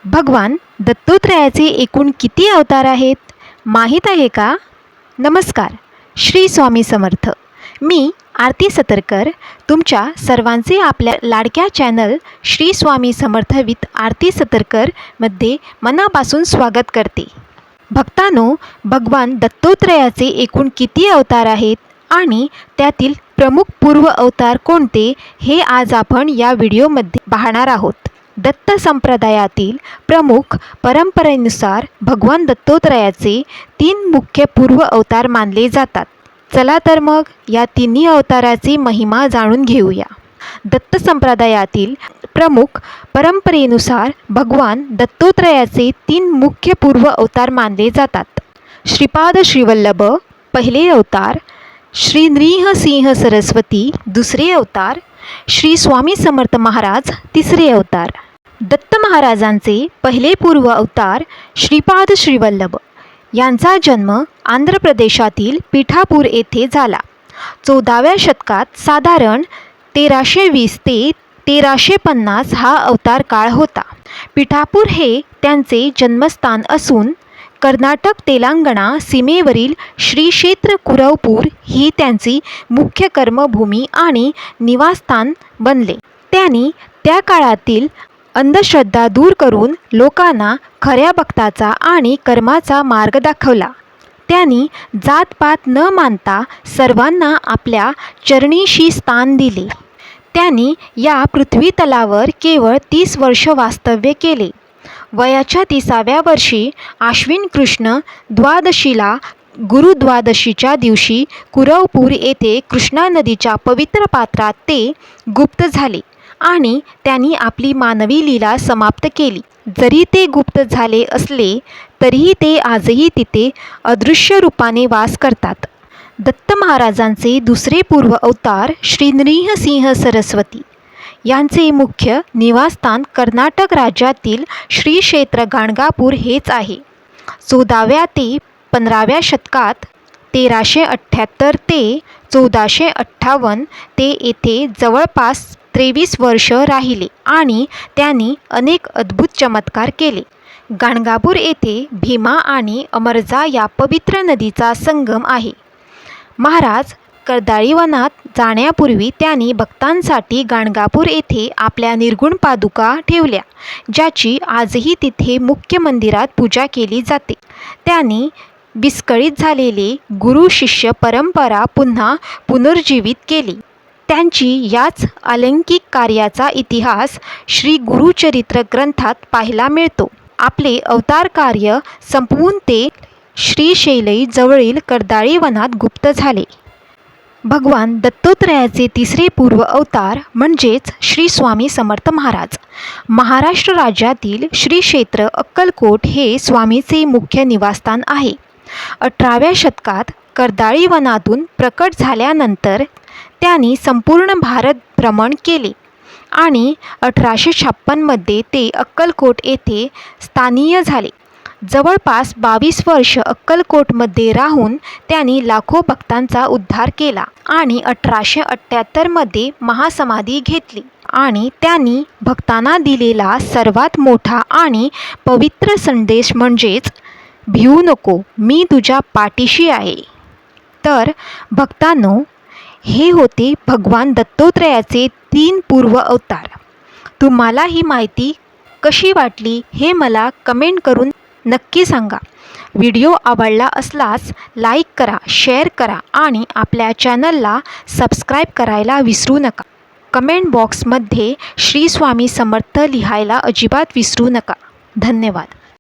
भगवान दत्तात्रेयाचे एकूण किती अवतार आहेत माहीत आहे का? नमस्कार, श्री स्वामी समर्थ. मी आरती सतरकर तुमच्या सर्वांचे आपल्या लाडक्या चॅनल श्री स्वामी समर्थ विथ आरती सतरकरमध्ये मनापासून स्वागत करते. भक्तांनो, भगवान दत्तात्रेयाचे एकूण किती अवतार आहेत आणि त्यातील प्रमुख पूर्व अवतार कोणते हे आज आपण या व्हिडिओमध्ये पाहणार आहोत. दत्त संप्रदायातील प्रमुख परंपरेनुसार भगवान दत्तात्रेयाचे 3 मुख्य पूर्व अवतार मानले जातात. चला तर मग या तिन्ही अवताराची महिमा जाणून घेऊया. दत्त संप्रदायातील प्रमुख परंपरेनुसार भगवान दत्तात्रेयाचे 3 मुख्य पूर्व अवतार मानले जातात. श्रीपाद श्रीवल्लभ पहिले अवतार, श्री नृसिंह सरस्वती दुसरे अवतार, श्री स्वामी समर्थ महाराज तिसरे अवतार. दत्त महाराजांचे पहिले पूर्व अवतार श्रीपाद श्रीवल्लभ यांचा जन्म आंध्र प्रदेशातील पिठापूर येथे झाला. 14व्या शतकात साधारण 1320 ते 1350 हा अवतार काळ होता. पिठापूर हे त्यांचे जन्मस्थान असून कर्नाटक तेलंगणा सीमेवरील श्री क्षेत्र कुरवपूर ही त्यांची मुख्य कर्मभूमी आणि निवासस्थान बनले. त्यांनी त्या काळातील अंधश्रद्धा दूर करून लोकांना खऱ्या भक्ताचा आणि कर्माचा मार्ग दाखवला. त्यांनी जातपात न मानता सर्वांना आपल्या चरणीशी स्थान दिले. त्यांनी या पृथ्वी तलावर केवळ 30 वर्ष वास्तव्य केले. वयाच्या 30व्या वर्षी आश्विन कृष्ण द्वादशीला गुरुद्वादशीच्या दिवशी कुरवपूर येथे कृष्णा नदीच्या पवित्र पात्रात ते गुप्त झाले आणि त्यांनी आपली मानवी लीला समाप्त केली. जरी ते गुप्त झाले असले तरीही ते आजही तिथे अदृश्य रूपाने वास करतात. दत्त महाराजांचे दुसरे पूर्व अवतार श्री नृसिंह सरस्वती यांचे मुख्य निवासस्थान कर्नाटक राज्यातील श्री क्षेत्र गाणगापूर हेच आहे. 14व्या ते 15व्या शतकात 1378 ते 1458 ते येथे जवळपास 23 वर्ष राहिले आणि त्यांनी अनेक अद्भुत चमत्कार केले. गाणगापूर येथे भीमा आणि अमरजा या पवित्र नदीचा संगम आहे. महाराज कर्दाळी वनात जाण्यापूर्वी त्यांनी भक्तांसाठी गाणगापूर येथे आपल्या निर्गुण पादुका ठेवल्या, ज्याची आजही तिथे मुख्य मंदिरात पूजा केली जाते. त्यांनी विस्कळीत झालेले गुरु शिष्य परंपरा पुन्हा पुनर्जीवित केली. त्यांची याच अलौकिक कार्याचा इतिहास श्री गुरुचरित्र ग्रंथात पाहायला मिळतो. आपले अवतार कार्य संपवून ते श्रीशैल जवळील कर्दाळी वनात गुप्त झाले. भगवान दत्तात्रेयाचे तिसरे पूर्व अवतार म्हणजेच श्री स्वामी समर्थ महाराज. महाराष्ट्र राज्यातील श्री क्षेत्र अक्कलकोट हे स्वामीचे मुख्य निवासस्थान आहे. 18व्या शतकात कर्दाळी वनातून प्रकट झाल्यानंतर त्यांनी संपूर्ण भारत भ्रमण केले आणि 1856 मध्ये ते अक्कलकोट येथे स्थायिक झाले. जवळपास 22 वर्ष अक्कलकोटमध्ये राहून त्यांनी लाखो भक्तांचा उद्धार केला आणि 1878 मध्ये महासमाधी घेतली आणि त्यांनी भक्तांना दिलेला सर्वात मोठा आणि पवित्र संदेश म्हणजेच भिवू नको, मी तुझ्या पाठीशी आहे. तर भक्तांनो, हे होते भगवान दत्तात्रेयाचे 3 पूर्व अवतार. तुम्हाला ही माहिती कशी वाटली हे मला कमेंट करून नक्की सांगा. व्हिडिओ आवडला असल्यास लाईक करा, शेअर करा आणि आपल्या चॅनलला सबस्क्राईब करायला विसरू नका. कमेंट बॉक्समध्ये श्री स्वामी समर्थ लिहायला अजिबात विसरू नका. धन्यवाद.